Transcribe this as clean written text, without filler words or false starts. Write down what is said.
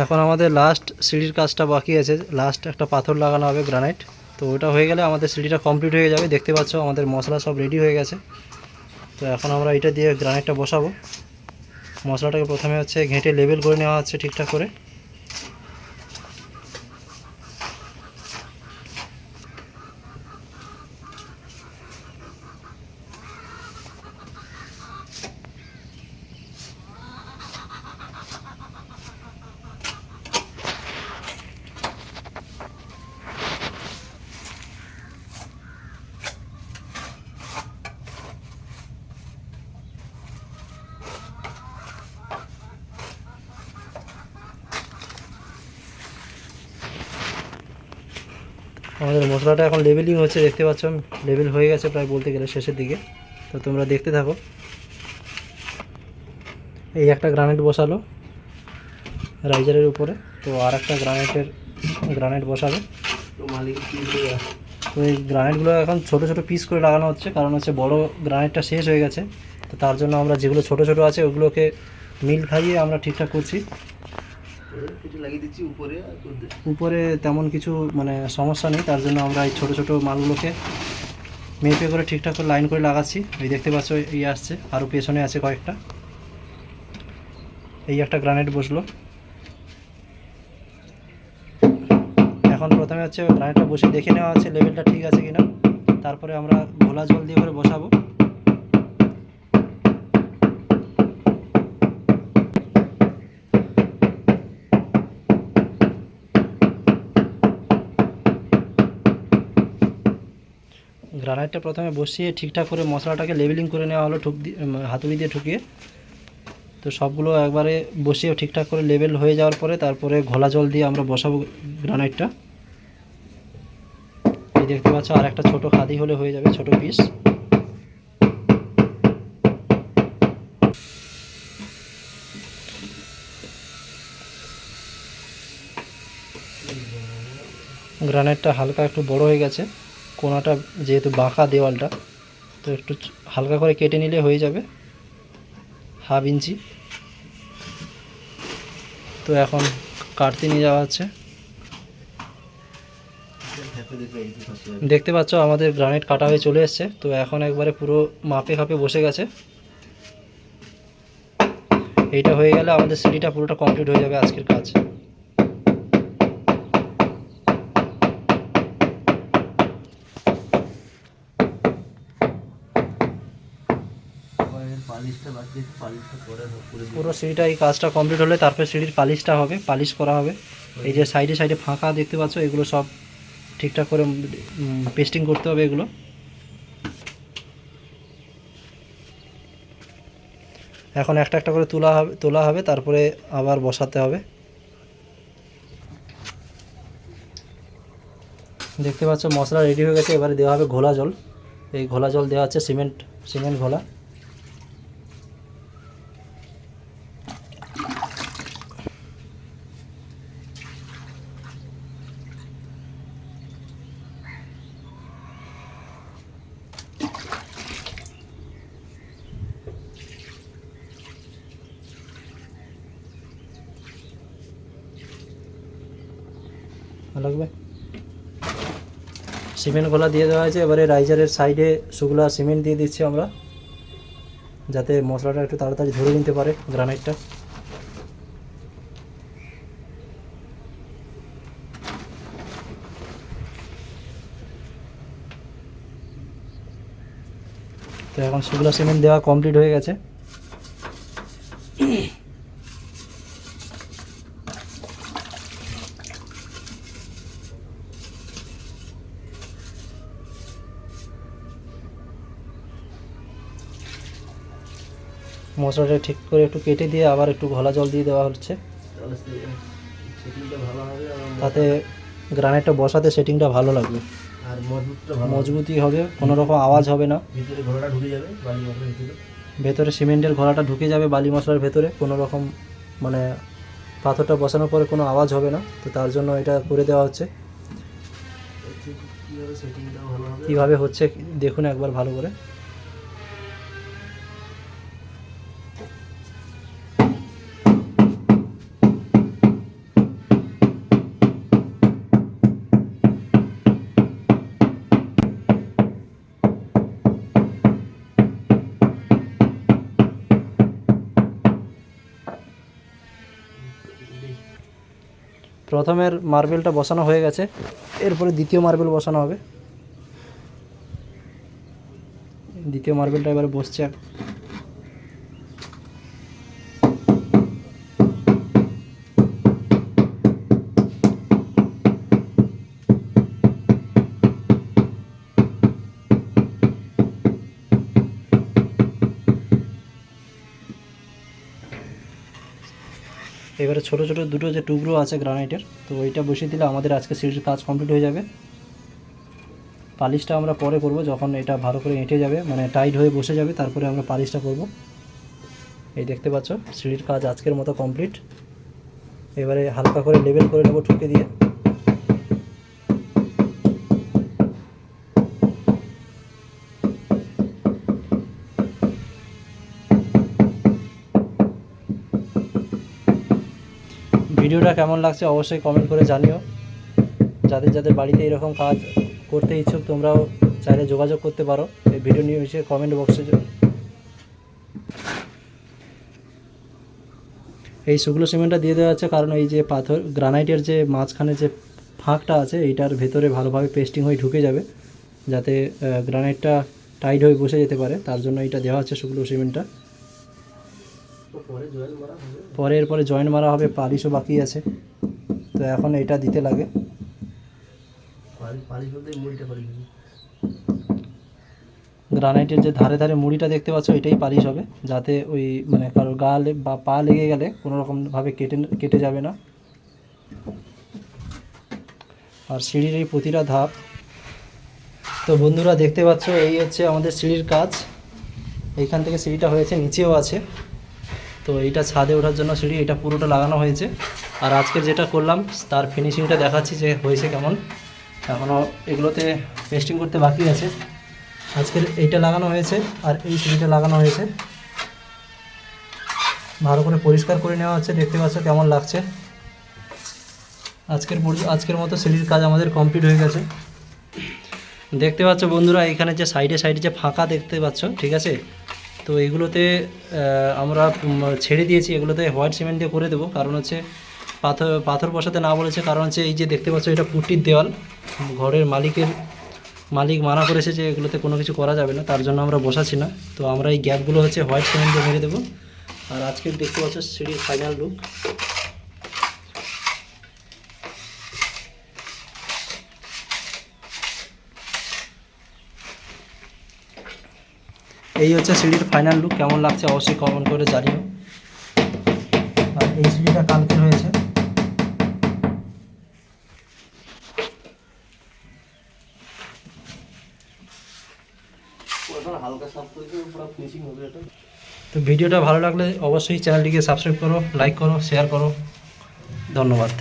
এখন আমাদের লাস্ট সিঁড়ির কাজটা বাকি আছে, লাস্ট একটা পাথর লাগানো হবে গ্রানাইট। তো ওটা হয়ে গেলে আমাদের সিঁড়িটা কমপ্লিট হয়ে যাবে। দেখতে পাচ্ছ আমাদের মশলা সব রেডি হয়ে গেছে। তো এখন আমরা এটা দিয়ে গ্রানাইটটা বসাবো। মশলাটাকে প্রথমে হচ্ছে ঘেঁটে লেবেল করে নেওয়া হচ্ছে ঠিকঠাক করে। আমাদের মশলাটা এখন লেবেলিং হচ্ছে, দেখতে পাচ্ছ লেবেল হয়ে গেছে প্রায় বলতে গেলে শেষের দিকে। তো তোমরা দেখতে থাকো। এই একটা গ্রানাইট বসালো রাইজারের উপরে, তো আর একটা গ্রানাইট বসাবে। তো এই গ্রানাইটগুলো এখন ছোট ছোট পিস করে লাগানো হচ্ছে, কারণ হচ্ছে বড় গ্রানাইটটা শেষ হয়ে গেছে। তো তার জন্য আমরা যেগুলো ছোট ছোট আছে ওগুলোকে মিল খাইয়ে আমরা ঠিকঠাক করছি। উপরে তেমন কিছু মানে সমস্যা নেই, তার জন্য আমরা এই ছোটো ছোটো মালগুলোকে মেপে করে ঠিকঠাক করে লাইন করে লাগাচ্ছি। এই দেখতে পাচ্ছ এই আসছে, আরও পেছনে আছে কয়েকটা। এই একটা গ্রানাইট বসলো। এখন প্রথমে হচ্ছে গ্রানাইটটা বসে দেখে নেওয়া হচ্ছে লেভেলটা ঠিক আছে কিনা, তারপরে আমরা ঘোলা জল দিয়ে করে বসাবো। গ্রানাইটটা প্রথমে বসিয়ে ঠিকঠাক করে মশলাটাকে লেবেলিং করে নেওয়া হলো হাতুড়ি দিয়ে ঠুকিয়ে। তো সবগুলো একবারে বসিয়ে ঠিকঠাক করে লেবেল হয়ে যাওয়ার পরে তারপরে ঘোলা জল দিয়ে আমরা বসাবো গ্রানাইটটা। এই দেখতে পাচ্ছ আর একটা ছোটো খাদি হলে হয়ে যাবে, ছোটো পিস। গ্রানাইটটা হালকা একটু বড় হয়ে গেছে, কোনাটা যেহেতু বাঁকা দেওয়ালটা, তো একটু হালকা করে কেটে নিলে হয়ে যাবে, হাফ ইঞ্চি। তো এখন কাটতে নিয়ে যাওয়া হচ্ছে। দেখতে পাচ্ছ আমাদের গ্রানাইট কাটা হয়ে চলে এসছে। তো এখন একবারে পুরো মাপে খাপে বসে গেছে। এইটা হয়ে গেলে আমাদের সিঁড়িটা পুরোটা কমপ্লিট হয়ে যাবে আজকের কাজ। পুরো সিঁড়িটা এই কাজটা কমপ্লিট হলে তারপরে সিঁড়ির পালিশটা হবে, পালিশ করা হবে। এই যে সাইডে সাইডে ফাঁকা দেখতে পাচ্ছ, এগুলো সব ঠিকঠাক করে পেস্টিং করতে হবে এগুলো। এখন একটা একটা করে তোলা হবে তারপরে আবার বসাতে হবে। দেখতে পাচ্ছ মশলা রেডি হয়ে গেছে, এবারে দেওয়া হবে ঘোলা জল। এই ঘোলা জল দেওয়া হচ্ছে সিমেন্ট ঘোলা। লাগবে সিমেন্ট ঘোলা দিয়ে দেওয়া হয়েছে। এবারে রাইজারের সাইডে শুকলা সিমেন্ট দিয়ে দিচ্ছি আমরা, যাতে মশলাটা একটু তাড়াতাড়ি ধরে নিতে পারে গ্রানাইটটা। তো এখন শুকলা সিমেন্ট দেওয়া কমপ্লিট হয়ে গেছে। মশলাটা ঠিক করে একটু কেটে দিয়ে আবার একটু ঘোলা জল দিয়ে দেওয়া হচ্ছে, তাতে গ্রানাইটটা বসাতে সেটিংটা ভালো লাগবে আর মজবুতি হবে, কোনো রকম আওয়াজ হবে না। ভেতরে সিমেন্টের ঘোলাটা ঢুকে যাবে বালি মশলার ভেতরে, কোনো রকম মানে পাথরটা বসানোর পরে কোনো আওয়াজ হবে না। তো তার জন্য এটা করে দেওয়া হচ্ছে। কীভাবে হচ্ছে দেখুন একবার ভালো করে। প্রথমের মার্বেলটা বসানো হয়ে গেছে, এরপরে দ্বিতীয় মার্বেল বসানো হবে। দ্বিতীয় মার্বেলটা এবারে বসছে। এবারে ছোট ছোট দুটো যে টুকরো আছে গ্রানাইটের, তো ওইটা বসিয়ে দিলে আমাদের আজকে সিঁড়ির কাজ কমপ্লিট হয়ে যাবে। পালিশটা আমরা পরে করব, যখন এটা ভালো করে এঁটে যাবে, মানে টাইট হয়ে বসে যাবে, তারপরে আমরা পালিশটা করব। এই দেখতে পাচ্ছ সিঁড়ির কাজ আজকের মতো কমপ্লিট। এবারে হালকা করে লেবেল করে নেব ঠুকে দিয়ে। ভিডিওটা কেমন লাগছে অবশ্যই কমেন্ট করে জানিও। যাদের যাদের বাড়িতে এরকম কাজ করতে ইচ্ছুক তোমরাও চাইলে যোগাযোগ করতে পারো এই ভিডিও নিয়ে এসে কমেন্ট বক্সে। এই শুকনো সিমেন্টটা দিয়ে দেওয়া আছে কারণ এই যে পাথর গ্রানাইটের যে মাঝখানে যে ফাঁকটা আছে এইটার ভেতরে ভালোভাবে পেস্টিং হয়ে ঢুকে যাবে, যাতে গ্রানাইটটা টাইট হয়ে বসে যেতে পারে, তার জন্য এটা দেওয়া হচ্ছে শুকনো সিমেন্টটা। পরে এরপরে জয়েন্ট মারা হবে, পালিশও বাকি আছে, তো এখন এটা দিতে লাগে। গ্রানাইটের যে ধারে ধারে মুড়িটা দেখতে পাচ্ছ এটাই পালিশ হবে, যাতে ওই মানে কারোর গা বা পা লেগে গেলে কোনো রকমভাবে কেটে যাবে না। আর সিঁড়ির এই প্রতিটা ধাপ। তো বন্ধুরা দেখতে পাচ্ছ এই হচ্ছে আমাদের সিঁড়ির কাজ। এইখান থেকে সিঁড়িটা হয়েছে, নিচেও আছে। তো এইটা ছাদে ওঠার জন্য সিঁড়ি, এটা পুরোটা লাগানো হয়েছে। আর আজকের যেটা করলাম তার ফিনিশিংটা দেখাচ্ছি যে হয়েছে কেমন। এখনও এগুলোতে পেস্টিং করতে বাকি আছে। আজকের এইটা লাগানো হয়েছে আর এই সিঁড়িটা লাগানো হয়েছে, ভালো করে পরিষ্কার করে নেওয়া হচ্ছে। দেখতে পাচ্ছ কেমন লাগছে। আজকের মতো সিঁড়ির কাজ আমাদের কমপ্লিট হয়ে গেছে। দেখতে পাচ্ছ বন্ধুরা এখানে যে সাইডে সাইডে যে ফাঁকা দেখতে পাচ্ছ, ঠিক আছে, তো এগুলোতে আমরা ছেড়ে দিয়েছি, এগুলোতে হোয়াইট সিমেন্ট দিয়ে করে দেবো। কারণ হচ্ছে পাথর বসাতে না বলেছে, কারণ হচ্ছে এই যে দেখতে পাচ্ছ এটা পুটির দেওয়াল, ঘরের মালিক মানা করেছে যে এগুলোতে কোনো কিছু করা যাবে না, তার জন্য আমরা বসাচ্ছি না। তো আমরা এই গ্যাপগুলো হচ্ছে হোয়াইট সিমেন্ট দিয়ে মেরে দেবো। আর আজকে দেখতে পাচ্ছ সিঁড়ির ফাইনাল লুক। এই হচ্ছে সিঁড়ির ফাইনাল লুক। কেমন লাগছে অবশ্যই কমেন্ট করে জানিও। আর এই সিঁড়িটা কালকের হয়েছে। তো ভিডিওটা ভালো লাগলে অবশ্যই চ্যানেলটিকে সাবস্ক্রাইব করো, লাইক করো, শেয়ার করো। ধন্যবাদ।